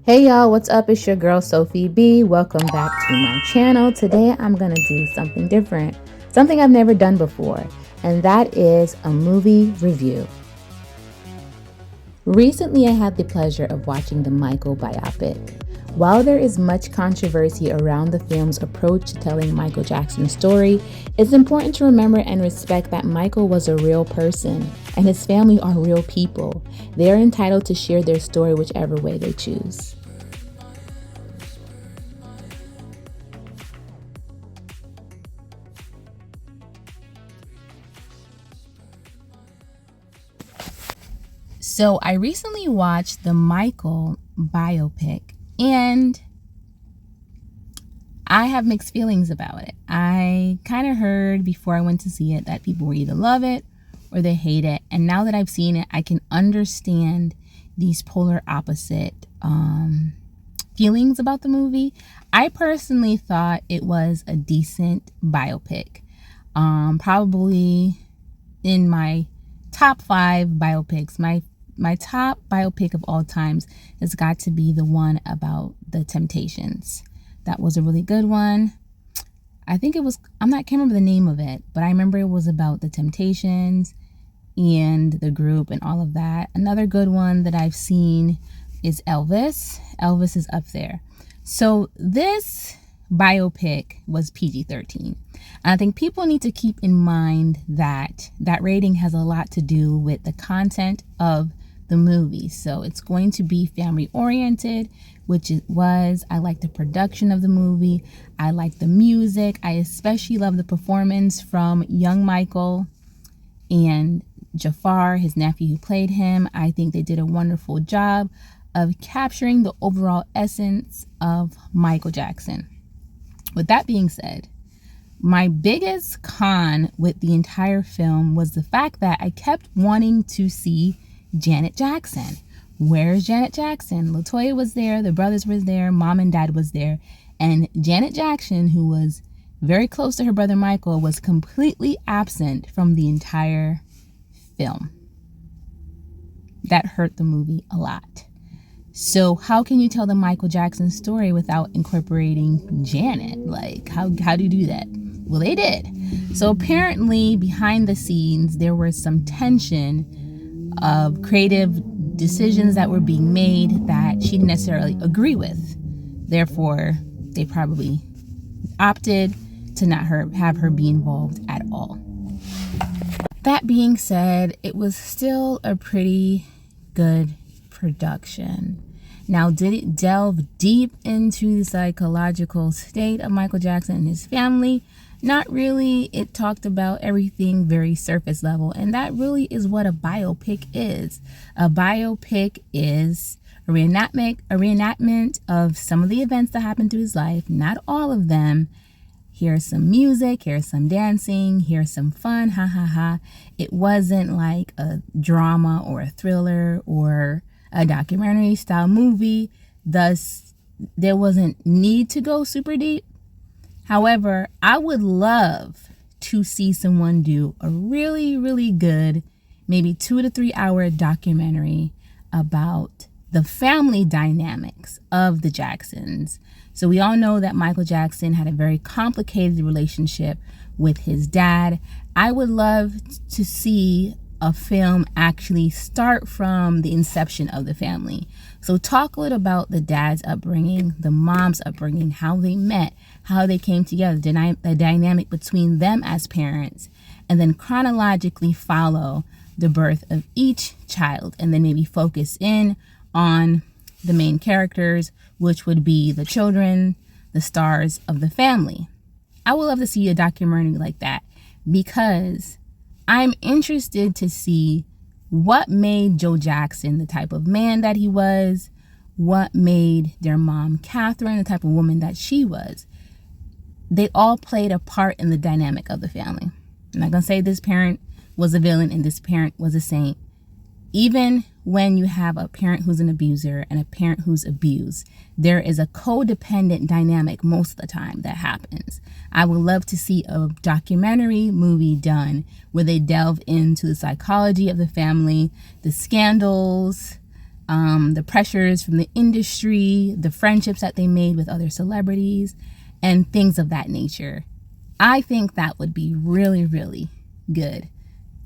Hey y'all, what's up? It's your girl Sophi B. Welcome back to my channel. Today I'm gonna do something different, something I've never done before, and that is a movie review. Recently I had the pleasure of watching the Michael biopic. While there is much controversy around the film's approach to telling Michael Jackson's story, it's important to remember and respect that Michael was a real person and his family are real people. They are entitled to share their story whichever way they choose. So I recently watched the Michael biopic and I have mixed feelings about it. I kind of heard before I went to see it that people will either love it or they hate it. And now that I've seen it, I can understand these polar opposite feelings about the movie. I personally thought it was a decent biopic. Probably in my top 5 biopics, my top biopic of all times has got to be the one about the Temptations. That was a really good one. I think it was, can't remember the name of it, but I remember it was about the Temptations and the group and all of that. Another good one that I've seen is Elvis. Elvis is up there. So this biopic was PG-13. And I think people need to keep in mind that that rating has a lot to do with the content of the movie. So it's going to be family oriented, which it was. I like the production of the movie. I like the music. I especially love the performance from young Michael and Jafar, his nephew who played him. I think they did a wonderful job of capturing the overall essence of Michael Jackson. With that being said, my biggest con with the entire film was the fact that I kept wanting to see Janet Jackson. Where's Janet Jackson? LaToya was there, the brothers was there, mom and dad was there, and Janet Jackson, who was very close to her brother Michael, was completely absent from the entire film. That hurt the movie a lot. So how can you tell the Michael Jackson story without incorporating Janet? Like, how do you do that? Well, they did. So apparently behind the scenes, there was some tension of creative decisions that were being made that she didn't necessarily agree with. Therefore, they probably opted to not have her be involved at all. That being said, it was still a pretty good production. Now, did it delve deep into the psychological state of Michael Jackson and his family? Not really. It talked about everything very surface level, and that really is what a biopic is. A biopic is a reenactment of some of the events that happened through his life, not all of them. Here's some music, here's some dancing, here's some fun, ha ha ha. It wasn't like a drama or a thriller or a documentary style movie, thus there wasn't need to go super deep. However, I would love to see someone do a really, really good, maybe 2 to 3 hour documentary about the family dynamics of the Jacksons. So we all know that Michael Jackson had a very complicated relationship with his dad. I would love to see a film actually start from the inception of the family. So talk a little about the dad's upbringing, the mom's upbringing, how they met, how they came together, the dynamic between them as parents, and then chronologically follow the birth of each child, and then maybe focus in on the main characters, which would be the children, the stars of the family. I would love to see a documentary like that because I'm interested to see what made Joe Jackson the type of man that he was, what made their mom, Catherine, the type of woman that she was. They all played a part in the dynamic of the family. I'm not going to say this parent was a villain and this parent was a saint. Even when you have a parent who's an abuser and a parent who's abused, there is a codependent dynamic most of the time that happens. I would love to see a documentary movie done where they delve into the psychology of the family, the scandals, the pressures from the industry, the friendships that they made with other celebrities, and things of that nature. I think that would be really, really good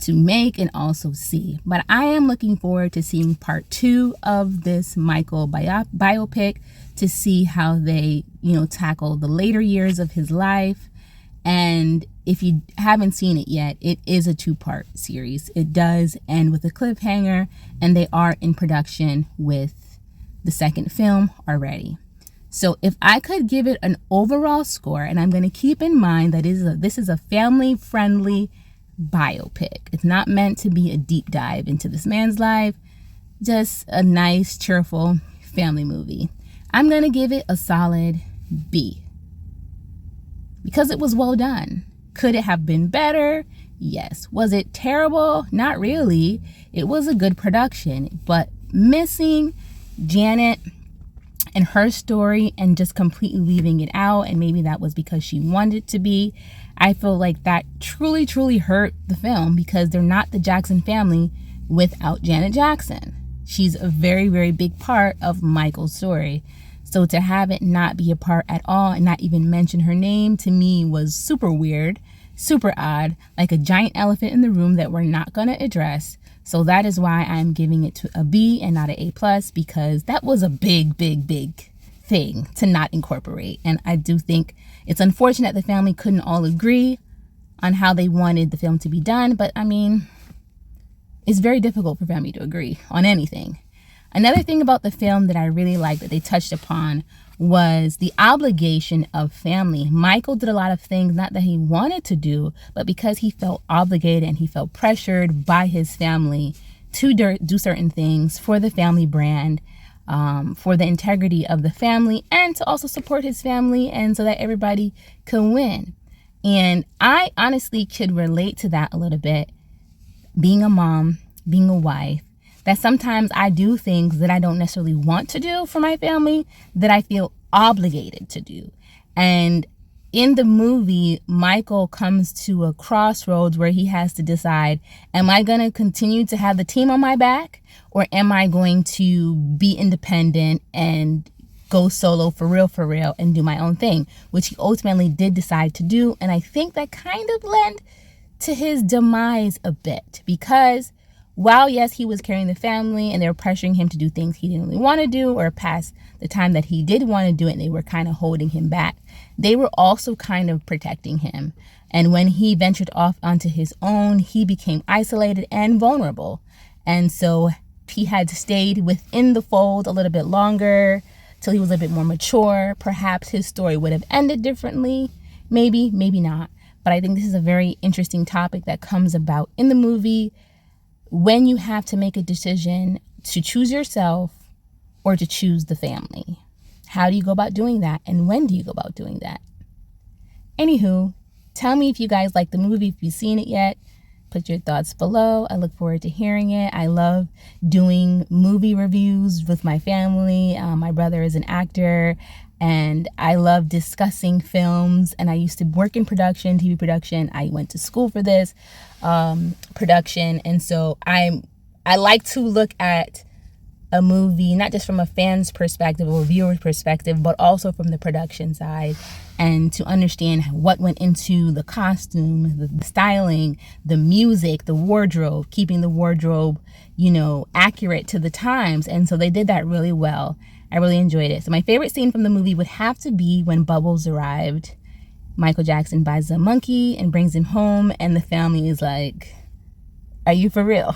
to make and also see. But I am looking forward to seeing part 2 of this Michael biopic, to see how they, tackle the later years of his life. And if you haven't seen it yet, it is a 2-part series. It does end with a cliffhanger, and they are in production with the second film already. So if I could give it an overall score, and I'm going to keep in mind that this is a family-friendly biopic. It's not meant to be a deep dive into this man's life, just a nice, cheerful family movie. I'm going to give it a solid B, because it was well done. Could it have been better? Yes. Was it terrible? Not really. It was a good production, but missing Janet and her story and just completely leaving it out, and maybe that was because she wanted it to be, I feel like that truly, truly hurt the film, because they're not the Jackson family without Janet Jackson. She's a very, very big part of Michael's story. So to have it not be a part at all and not even mention her name, to me was super weird, super odd, like a giant elephant in the room that we're not going to address. So that is why I'm giving it to a B and not an A+, because that was a big, big, big thing to not incorporate. And I do think it's unfortunate the family couldn't all agree on how they wanted the film to be done. But I mean, it's very difficult for family to agree on anything. Another thing about the film that I really liked that they touched upon was the obligation of family. Michael did a lot of things, not that he wanted to do, but because he felt obligated and he felt pressured by his family to do certain things for the family brand, for the integrity of the family, and to also support his family, and so that everybody can win. And I honestly could relate to that a little bit, being a mom, being a wife, that sometimes I do things that I don't necessarily want to do for my family, that I feel obligated to do. And in the movie, Michael comes to a crossroads where he has to decide, am I going to continue to have the team on my back, or am I going to be independent and go solo for real, and do my own thing, which he ultimately did decide to do. And I think that kind of led to his demise a bit, because while, yes, he was carrying the family and they were pressuring him to do things he didn't really want to do, or past the time that he did want to do it, and they were kind of holding him back, they were also kind of protecting him. And when he ventured off onto his own, he became isolated and vulnerable. And so he had stayed within the fold a little bit longer till he was a bit more mature. Perhaps his story would have ended differently. Maybe, maybe not. But I think this is a very interesting topic that comes about in the movie, when you have to make a decision to choose yourself or to choose the family. How do you go about doing that? And when do you go about doing that? Anywho, tell me if you guys like the movie, if you've seen it yet. Put your thoughts below. I look forward to hearing it. I love doing movie reviews with my family. My brother is an actor, and I love discussing films. And I used to work in production, TV production. I went to school for this production. And so I like to look at a movie, not just from a fan's perspective or a viewer's perspective, but also from the production side, and to understand what went into the costume, the styling, the music, the wardrobe, keeping the wardrobe, accurate to the times. And so they did that really well. I really enjoyed it. So my favorite scene from the movie would have to be when Bubbles arrived. Michael Jackson buys a monkey and brings him home, and the family is like, are you for real?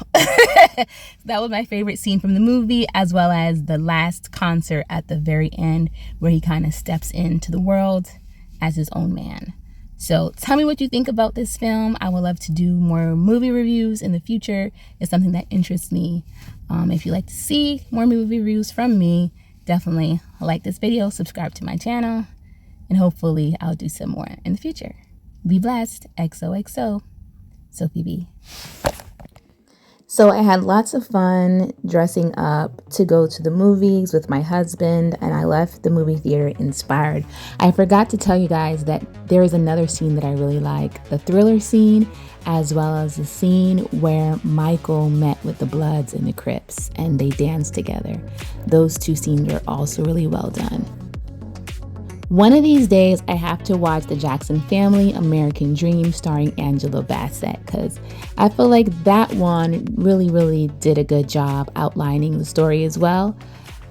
That was my favorite scene from the movie, as well as the last concert at the very end, where he kind of steps into the world as his own man. So tell me what you think about this film. I would love to do more movie reviews in the future. It's something that interests me. If you'd like to see more movie reviews from me, definitely like this video, subscribe to my channel, and hopefully I'll do some more in the future. Be blessed. XOXO. Sophi B. So I had lots of fun dressing up to go to the movies with my husband, and I left the movie theater inspired. I forgot to tell you guys that there is another scene that I really like, the thriller scene, as well as the scene where Michael met with the Bloods and the Crips and they danced together. Those two scenes are also really well done. One of these days, I have to watch The Jackson Family, American Dream, starring Angela Bassett, because I feel like that one really did a good job outlining the story as well.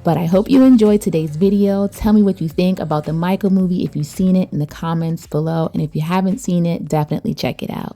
But I hope you enjoyed today's video. Tell me what you think about the Michael movie if you've seen it in the comments below. And if you haven't seen it, definitely check it out.